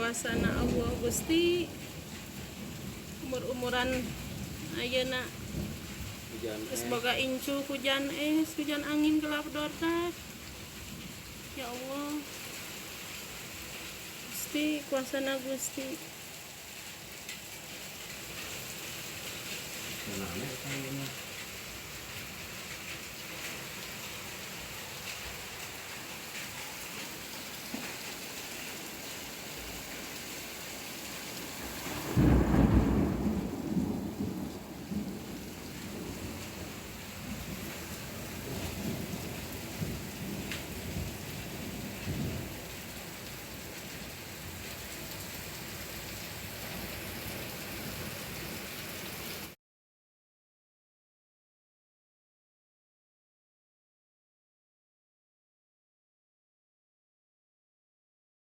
kuasana Allah Gusti umur-umuran ayeuna hujan geus boga incu hujan hujan angin gelap dorta. Ya Allah Gusti kuasana Gusti. Nah,